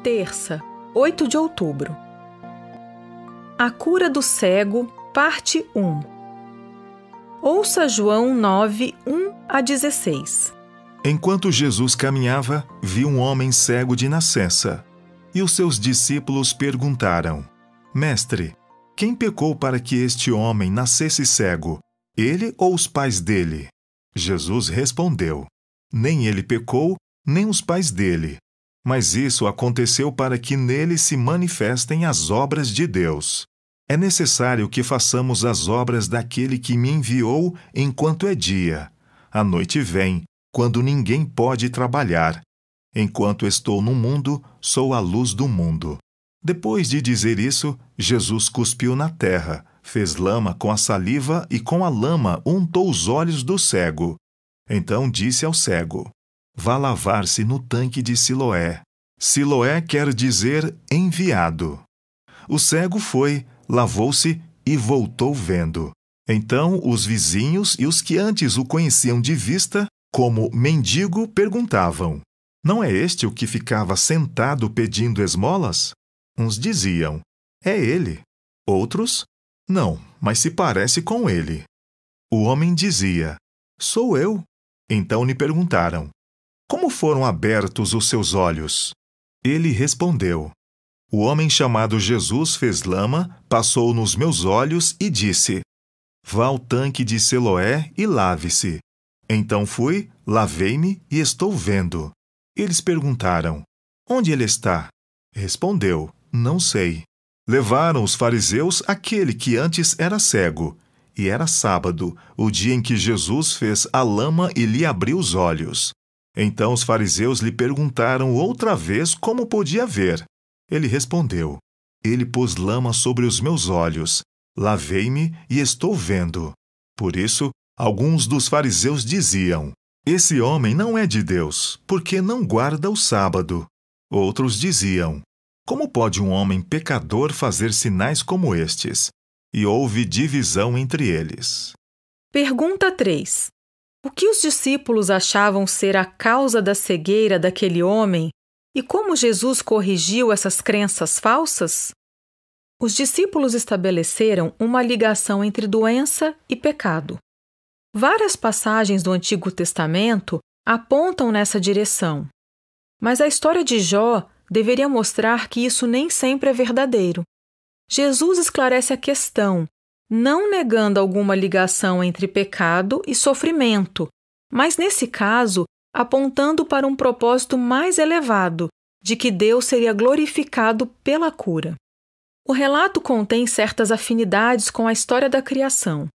Terça, 8 de outubro. A cura do cego, parte 1. Ouça João 9, 1 a 16. Enquanto Jesus caminhava, viu um homem cego de nascença. E os seus discípulos perguntaram: Mestre, quem pecou para que este homem nascesse cego, ele ou os pais dele? Jesus respondeu: Nem ele pecou, nem os pais dele. Mas isso aconteceu para que nele se manifestem as obras de Deus. É necessário que façamos as obras daquele que me enviou enquanto é dia. A noite vem, quando ninguém pode trabalhar. Enquanto estou no mundo, sou a luz do mundo. Depois de dizer isso, Jesus cuspiu na terra, fez lama com a saliva e com a lama untou os olhos do cego. Então disse ao cego: Vá lavar-se no tanque de Siloé. Siloé quer dizer enviado. O cego foi, lavou-se e voltou vendo. Então os vizinhos e os que antes o conheciam de vista, como mendigo, perguntavam: Não é este o que ficava sentado pedindo esmolas? Uns diziam: É ele. Outros: Não, mas se parece com ele. O homem dizia: Sou eu. Então lhe perguntaram: Como foram abertos os seus olhos? Ele respondeu: O homem chamado Jesus fez lama, passou nos meus olhos e disse: Vá ao tanque de Siloé e lave-se. Então fui, lavei-me e estou vendo. Eles perguntaram: Onde ele está? Respondeu: Não sei. Levaram os fariseus aquele que antes era cego. E era sábado, o dia em que Jesus fez a lama e lhe abriu os olhos. Então os fariseus lhe perguntaram outra vez como podia ver. Ele respondeu: Ele pôs lama sobre os meus olhos. Lavei-me e estou vendo. Por isso, alguns dos fariseus diziam: Esse homem não é de Deus, porque não guarda o sábado. Outros diziam: Como pode um homem pecador fazer sinais como estes? E houve divisão entre eles. Pergunta 3. O que os discípulos achavam ser a causa da cegueira daquele homem e como Jesus corrigiu essas crenças falsas? Os discípulos estabeleceram uma ligação entre doença e pecado. Várias passagens do Antigo Testamento apontam nessa direção. Mas a história de Jó deveria mostrar que isso nem sempre é verdadeiro. Jesus esclarece a questão, não negando alguma ligação entre pecado e sofrimento, mas nesse caso, apontando para um propósito mais elevado, de que Deus seria glorificado pela cura. O relato contém certas afinidades com a história da criação.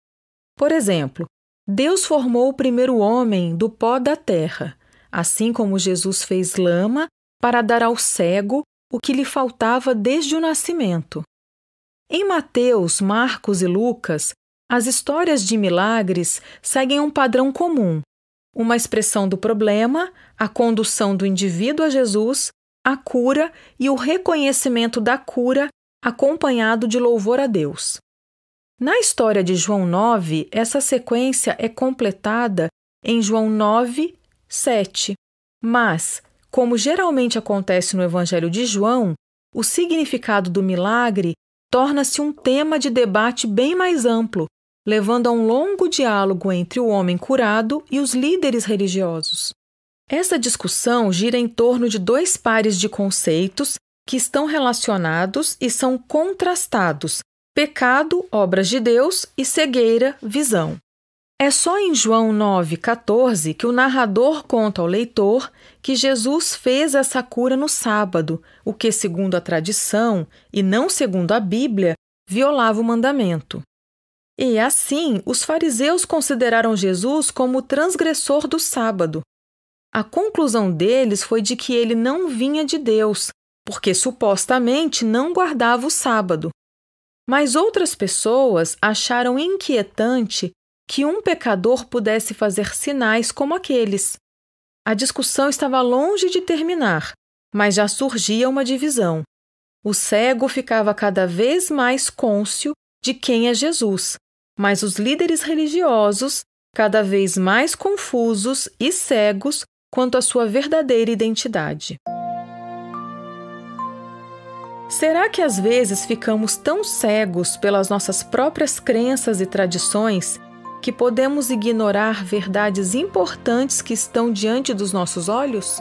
Por exemplo, Deus formou o primeiro homem do pó da terra, assim como Jesus fez lama para dar ao cego o que lhe faltava desde o nascimento. Em Mateus, Marcos e Lucas, as histórias de milagres seguem um padrão comum, uma expressão do problema, a condução do indivíduo a Jesus, a cura e o reconhecimento da cura, acompanhado de louvor a Deus. Na história de João 9, essa sequência é completada em João 9, 7. Mas, como geralmente acontece no Evangelho de João, o significado do milagre torna-se um tema de debate bem mais amplo, levando a um longo diálogo entre o homem curado e os líderes religiosos. Essa discussão gira em torno de dois pares de conceitos que estão relacionados e são contrastados: pecado, obras de Deus, e cegueira, visão. É só em João 9,14 que o narrador conta ao leitor que Jesus fez essa cura no sábado, o que, segundo a tradição, e não segundo a Bíblia, violava o mandamento. E, assim, os fariseus consideraram Jesus como transgressor do sábado. A conclusão deles foi de que ele não vinha de Deus, porque supostamente não guardava o sábado. Mas outras pessoas acharam inquietante que um pecador pudesse fazer sinais como aqueles. A discussão estava longe de terminar, mas já surgia uma divisão. O cego ficava cada vez mais cônscio de quem é Jesus, mas os líderes religiosos cada vez mais confusos e cegos quanto à sua verdadeira identidade. Será que às vezes ficamos tão cegos pelas nossas próprias crenças e tradições que podemos ignorar verdades importantes que estão diante dos nossos olhos?